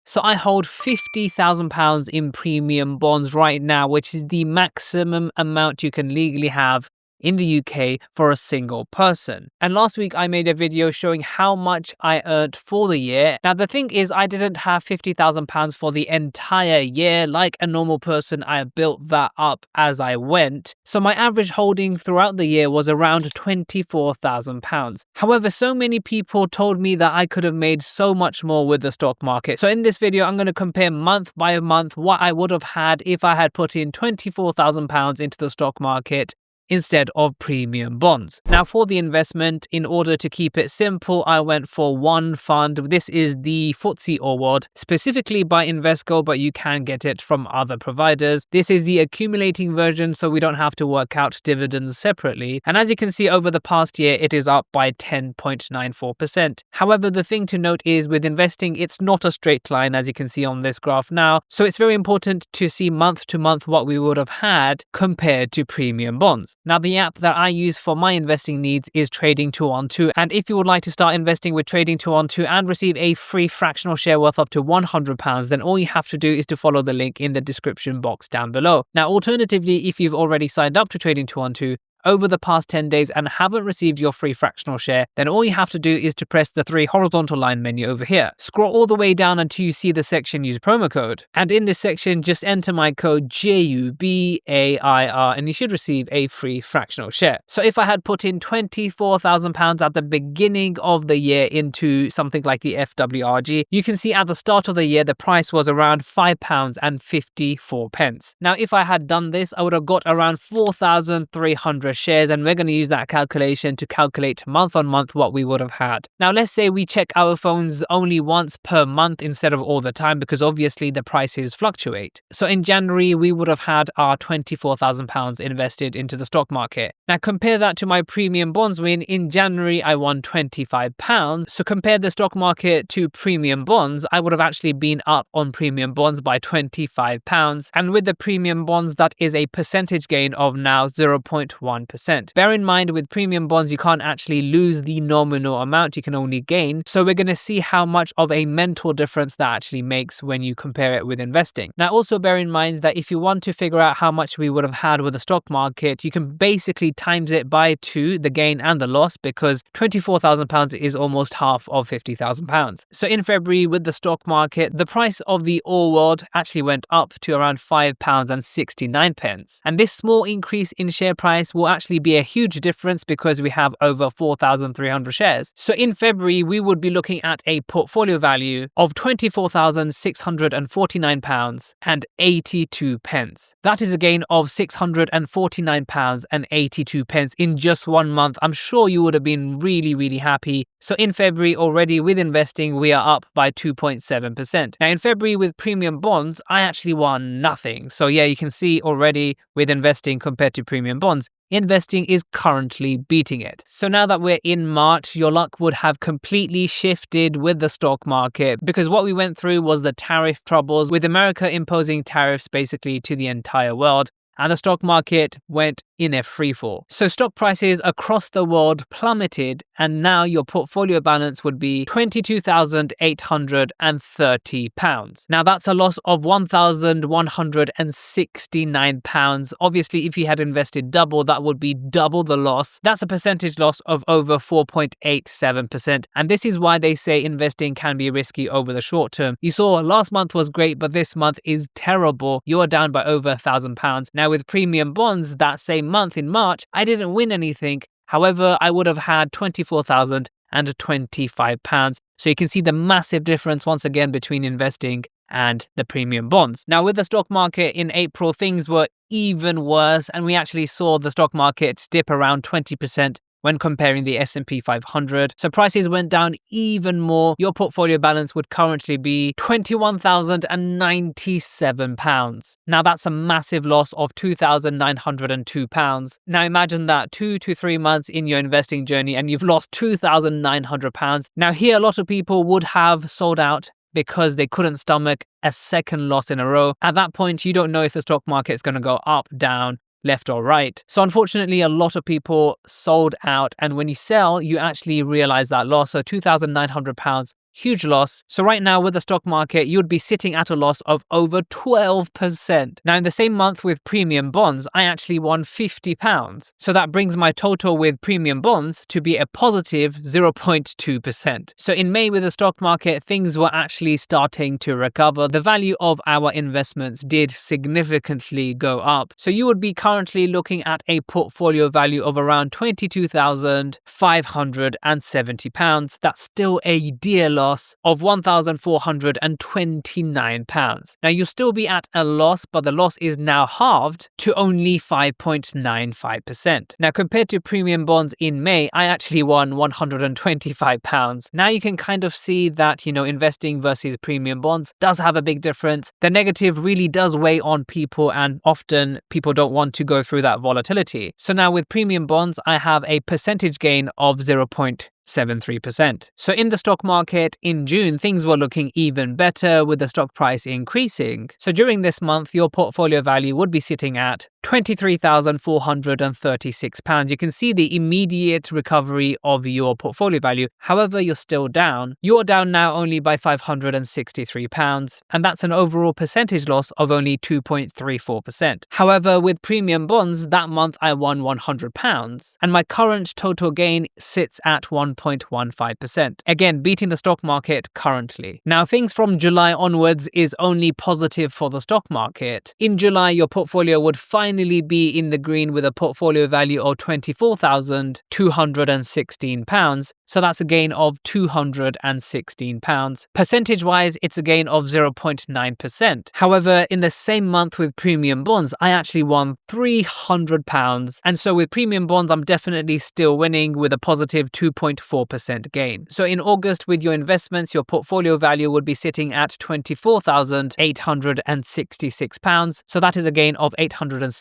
So I hold £50,000 in premium bonds right now, which is the maximum amount you can legally have in the UK for a single person. And last week I made a video showing how much I earned for the year. Now the thing is, I didn't have £50,000 for the entire year. Like a normal person, I built that up as I went. So my average holding throughout the year was around £24,000. However, so many people told me that I could have made so much more with the stock market. So in this video, I'm going to compare month by month what I would have had if I had put in £24,000 into the stock market instead of premium bonds. Now for the investment, in order to keep it simple, I went for one fund. This is the FTSE Award, specifically by Invesco, but you can get it from other providers. This is the accumulating version, so we don't have to work out dividends separately. And as you can see, over the past year, it is up by 10.94%. However, the thing to note is with investing, it's not a straight line, as you can see on this graph now. So it's very important to see month to month what we would have had compared to premium bonds. Now, the app that I use for my investing needs is Trading 212. And if you would like to start investing with Trading 212 and receive a free fractional share worth up to £100, then all you have to do is to follow the link in the description box down below. Now, alternatively, if you've already signed up to Trading 212 over the past 10 days and haven't received your free fractional share, then all you have to do is to press the 3 horizontal line menu over here. Scroll all the way down until you see the section use promo code. And in this section, just enter my code JUBAIR and you should receive a free fractional share. So if I had put in £24,000 at the beginning of the year into something like the FWRG, you can see at the start of the year, the price was around £5.54. Now, if I had done this, I would have got around 4,300 shares, and we're going to use that calculation to calculate month on month what we would have had. Now let's say we check our phones only once per month instead of all the time, because obviously the prices fluctuate. So in January we would have had our £24,000 invested into the stock market. Now compare that to my premium bonds win. In January I won £25. So compare the stock market to premium bonds, I would have actually been up on premium bonds by £25, and with the premium bonds that is a percentage gain of now 0.1%. Bear in mind, with premium bonds, you can't actually lose the nominal amount, you can only gain. So we're going to see how much of a mental difference that actually makes when you compare it with investing. Now, also bear in mind that if you want to figure out how much we would have had with the stock market, you can basically times it by 2, the gain and the loss, because £24,000 is almost half of £50,000. So in February with the stock market, the price of the All World actually went up to around £5.69. And this small increase in share price will actually be a huge difference because we have over 4,300 shares. So in February, we would be looking at a portfolio value of £24,649.82. That is a gain of £649.82 in just 1 month. I'm sure you would have been really happy. So in February already with investing, we are up by 2.7%. Now in February with premium bonds, I actually won nothing. So yeah, you can see already with investing compared to premium bonds, investing is currently beating it. So now that we're in March, your luck would have completely shifted with the stock market, because what we went through was the tariff troubles, with America imposing tariffs basically to the entire world, and the stock market went in a freefall. So stock prices across the world plummeted, and now your portfolio balance would be £22,830. Now that's a loss of £1,169. Obviously, if you had invested double, that would be double the loss. That's a percentage loss of over 4.87%. And this is why they say investing can be risky over the short term. You saw last month was great, but this month is terrible. You are down by over £1,000. Now with premium bonds, that same month in March, I didn't win anything. However, I would have had £24,025. So you can see the massive difference once again between investing and the premium bonds. Now with the stock market in April, things were even worse, and we actually saw the stock market dip around 20% when comparing the S&P 500. So prices went down even more. Your portfolio balance would currently be £21,097. Now that's a massive loss of £2,902. Now imagine that 2 to 3 months in your investing journey and you've lost £2,900. Now here a lot of people would have sold out because they couldn't stomach a second loss in a row. At that point, you don't know if the stock market is going to go up, down, left or right. So unfortunately, a lot of people sold out, and when you sell, you actually realize that loss. So £2,900 huge loss. So right now with the stock market, you'd be sitting at a loss of over 12%. Now in the same month with premium bonds, I actually won £50. So that brings my total with premium bonds to be a positive 0.2%. So in May with the stock market, things were actually starting to recover. The value of our investments did significantly go up. So you would be currently looking at a portfolio value of around £22,570. That's still a dear loss of £1,429. Now you'll still be at a loss, but the loss is now halved to only 5.95%. Now compared to premium bonds in May, I actually won £125. Now you can kind of see that, investing versus premium bonds does have a big difference. The negative really does weigh on people, and often people don't want to go through that volatility. So now with premium bonds, I have a percentage gain of 0.73%. So in the stock market in June, things were looking even better with the stock price increasing. So during this month, your portfolio value would be sitting at £23,436. You can see the immediate recovery of your portfolio value. However, you're still down. You're down now only by £563, and that's an overall percentage loss of only 2.34%. However, with premium bonds, that month I won £100, and my current total gain sits at 1.15%. Again, beating the stock market currently. Now, things from July onwards is only positive for the stock market. In July, your portfolio would finally be in the green with a portfolio value of £24,216. So that's a gain of £216. Percentage-wise, it's a gain of 0.9%. However, in the same month with premium bonds, I actually won £300. And so with premium bonds, I'm definitely still winning with a positive 2.4% gain. So in August, with your investments, your portfolio value would be sitting at £24,866. So that is a gain of £866.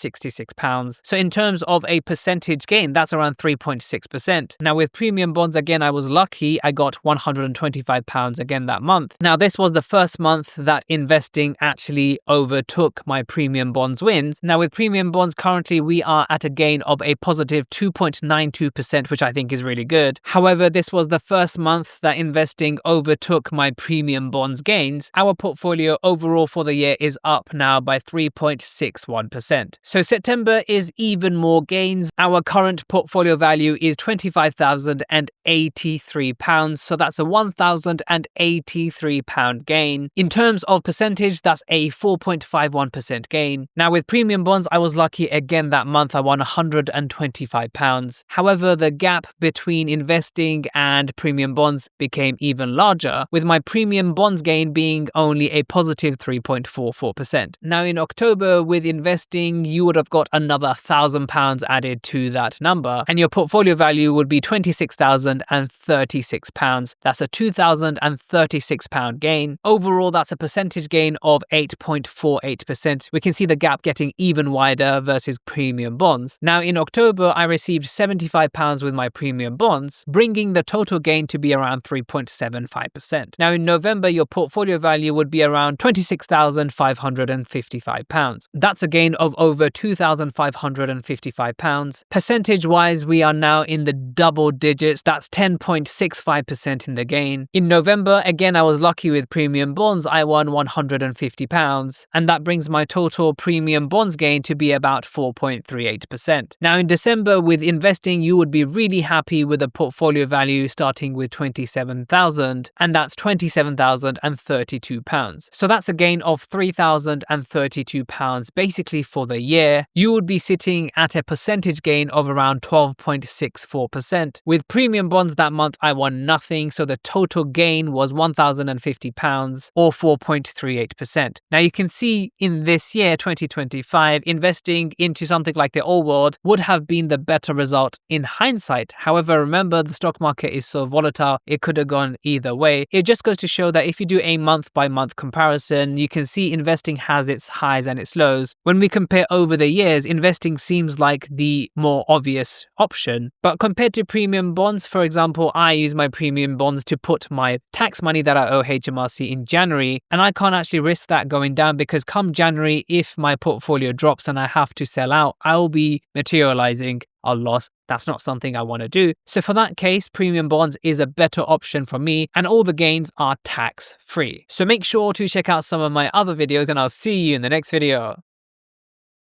So in terms of a percentage gain, that's around 3.6%. Now with premium bonds, again, I was lucky. I got £125 again that month. Now this was the first month that investing actually overtook my premium bonds wins. Now with premium bonds, currently we are at a gain of a positive 2.92%, which I think is really good. However, this was the first month that investing overtook my premium bonds gains. Our portfolio overall for the year is up now by 3.61%. So September is even more gains. Our current portfolio value is £25,083. So that's a £1,083 gain. In terms of percentage, that's a 4.51% gain. Now with premium bonds, I was lucky again that month. I won £125. However, the gap between investing and premium bonds became even larger, with my premium bonds gain being only a positive 3.44%. Now in October, with investing, you would have got another £1,000 added to that number, and your portfolio value would be £26,036. That's a £2,036 gain. Overall, that's a percentage gain of 8.48%. We can see the gap getting even wider versus premium bonds. Now in October, I received £75 with my premium bonds, bringing the total gain to be around 3.75%. Now in November, your portfolio value would be around £26,555. That's a gain of over £2,555. Percentage-wise, we are now in the double digits. That's 10.65% in the gain. In November, again, I was lucky with premium bonds. I won £150, and that brings my total premium bonds gain to be about 4.38%. Now in December, with investing, you would be really happy with a portfolio value starting with £27,000, and that's £27,032. So that's a gain of £3,032 basically for the year. You would be sitting at a percentage gain of around 12.64%. With premium bonds that month, I won nothing, so the total gain was £1,050 or 4.38%. Now you can see in this year, 2025, investing into something like the old world would have been the better result in hindsight. However, remember, the stock market is so volatile, it could have gone either way. It just goes to show that if you do a month by month comparison, you can see investing has its highs and its lows. When we compare over over the years, investing seems like the more obvious option. But compared to premium bonds, for example, I use my premium bonds to put my tax money that I owe HMRC in January, and I can't actually risk that going down because come January, if my portfolio drops and I have to sell out, I'll be materializing a loss. That's not something I want to do. So for that case, premium bonds is a better option for me, and all the gains are tax free. So make sure to check out some of my other videos, and I'll see you in the next video.